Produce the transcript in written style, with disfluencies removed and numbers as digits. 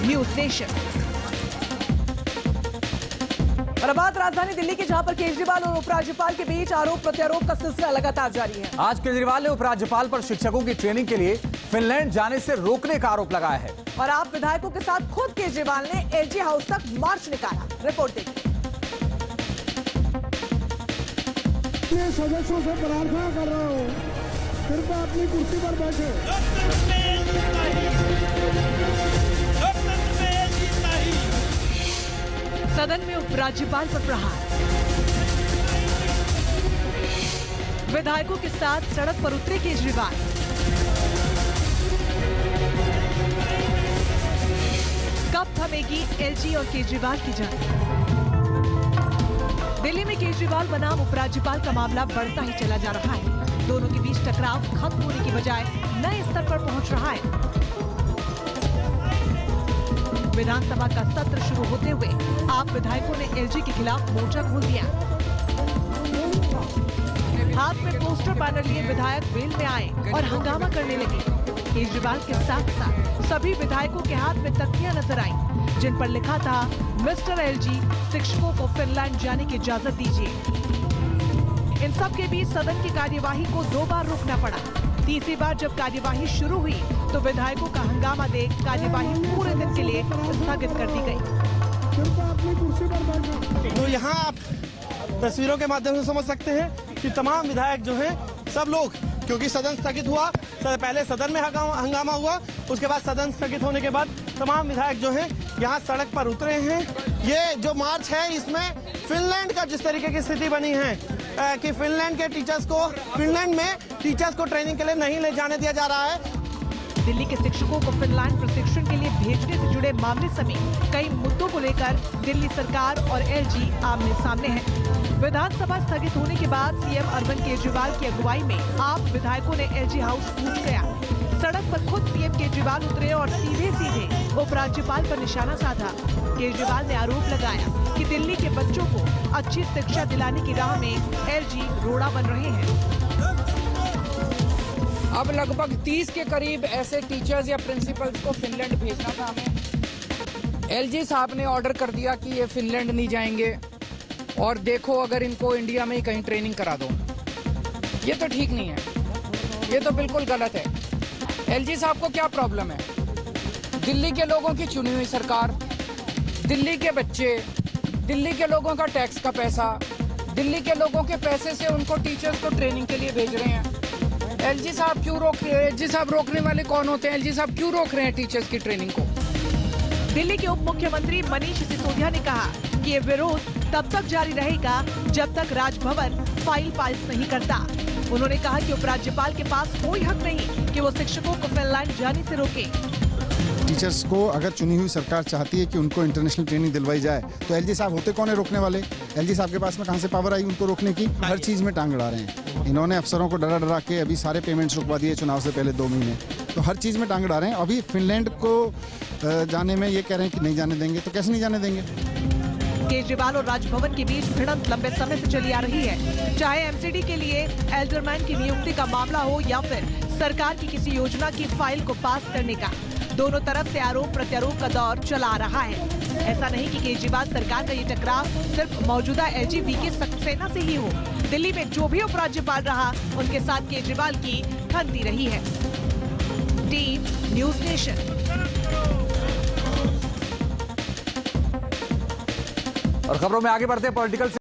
News nation. और अब बात राजधानी दिल्ली की, जहां पर केजरीवाल और उपराज्यपाल के बीच आरोप प्रत्यारोप का सिलसिला लगातार जारी है। आज केजरीवाल ने उपराज्यपाल पर शिक्षकों की ट्रेनिंग के लिए फिनलैंड जाने से रोकने का आरोप लगाया है। और आप विधायकों के साथ खुद केजरीवाल ने एलजी हाउस तक मार्च निकाला। रिपोर्ट देखिए। सदस्यों से प्रार्थना कर रहा हूँ, कृपया अपनी कुर्सी पर बैठे। सदन में उपराज्यपाल पर प्रहार। विधायकों के साथ सड़क पर उतरे केजरीवाल। कब थमेगी एलजी और केजरीवाल की जंग? दिल्ली में केजरीवाल बनाम उपराज्यपाल का मामला बढ़ता ही चला जा रहा है। दोनों के बीच टकराव खत्म होने की बजाय नए स्तर पर पहुंच रहा है। विधानसभा का सत्र शुरू होते हुए आप विधायकों ने एलजी के खिलाफ मोर्चा खोल दिया। हाथ में पोस्टर बैनर लिए विधायक वेल में आए और हंगामा करने लगे। केजरीवाल के साथ साथ सभी विधायकों के हाथ में तख्तियां नजर आईं, जिन पर लिखा था, मिस्टर एलजी, शिक्षकों को फिनलैंड जाने की इजाजत दीजिए। इन सब के बीच सदन की कार्यवाही को 2 बार रोकना पड़ा। तीसरी बार जब कार्यवाही शुरू हुई तो विधायकों का हंगामा देख कार्यवाही पूरे दिन के लिए स्थगित कर दी गई। तो यहाँ आप तस्वीरों के माध्यम से समझ सकते हैं कि तमाम विधायक जो हैं, सब लोग, क्योंकि सदन स्थगित हुआ, पहले सदन में हंगामा हुआ, उसके बाद सदन स्थगित होने के बाद तमाम विधायक जो हैं यहाँ सड़क पर उतरे हैं। ये जो मार्च है, इसमें फिनलैंड का जिस तरीके की स्थिति बनी है कि फिनलैंड के टीचर्स को, फिनलैंड में टीचर्स को ट्रेनिंग के लिए नहीं ले जाने दिया जा रहा है। दिल्ली के शिक्षकों को फिनलैंड प्रशिक्षण के लिए भेजने से जुड़े मामले समेत कई मुद्दों को लेकर दिल्ली सरकार और एलजी आमने सामने हैं। विधानसभा स्थगित होने के बाद सीएम अरविंद केजरीवाल की अगुवाई में आप विधायकों ने एलजी हाउस कूच गया। सड़क पर खुद सीएम केजरीवाल उतरे और सीधे उपराज्यपाल पर निशाना साधा। केजरीवाल ने आरोप लगाया कि दिल्ली के बच्चों को अच्छी शिक्षा दिलाने की राह में एलजी रोड़ा बन रहे हैं। अब लगभग 30 के करीब ऐसे टीचर्स या प्रिंसिपल्स को फिनलैंड भेजना था हमें। एलजी साहब ने ऑर्डर कर दिया कि ये फिनलैंड नहीं जाएंगे और देखो अगर इनको इंडिया में ही कहीं ट्रेनिंग करा दो। ये तो ठीक नहीं है, ये तो बिल्कुल गलत है। एलजी साहब को क्या प्रॉब्लम है? दिल्ली के लोगों की चुनी हुई सरकार, दिल्ली के बच्चे, दिल्ली के लोगों का टैक्स का पैसा, दिल्ली के लोगों के पैसे से उनको टीचर्स को ट्रेनिंग के लिए भेज रहे हैं। एलजी साहब क्यों रोक रहे हैं? एलजी साहब रोकने वाले कौन होते हैं? एलजी साहब क्यों रोक रहे हैं टीचर्स की ट्रेनिंग को? दिल्ली के उप मुख्यमंत्री मनीष सिसोदिया ने कहा कि ये विरोध तब तक जारी रहेगा जब तक राजभवन फाइल पास नहीं करता। उन्होंने कहा कि उपराज्यपाल के पास कोई हक नहीं कि वो शिक्षकों को फिनलैंड जाने से रोके। टीचर्स को अगर चुनी हुई सरकार चाहती है कि उनको इंटरनेशनल ट्रेनिंग दिलवाई जाए, तो एलजी साहब होते कौन है रोकने वाले? एलजी साहब के पास में कहां से पावर आई उनको रोकने की? हर चीज में टांग अड़ा रहे हैं। इन्होंने अफसरों को डरा डरा के अभी सारे पेमेंट्स रुकवा दिए चुनाव से पहले 2 महीने। तो हर चीज में टांग अड़ा रहे हैं। अभी फिनलैंड को जाने में ये कह रहे हैं कि नहीं जाने देंगे, तो कैसे नहीं जाने देंगे? केजरीवाल और राजभवन के बीच भिड़ंत लंबे समय से चली आ रही है। चाहे एमसीडी के लिए एल्डरमैन की नियुक्ति का मामला हो या फिर सरकार की किसी योजना की फाइल को पास करने का, दोनों तरफ से आरोप प्रत्यारोप का दौर चला आ रहा है। ऐसा नहीं कि केजरीवाल सरकार का ये टकराव सिर्फ मौजूदा एलजी वीके सक्सेना से ही हो। दिल्ली में जो भी उपराज्यपाल रहा, उनके साथ केजरीवाल की ठनती रही है। Team news nation. और खबरों में आगे बढ़ते हैं। पॉलिटिकल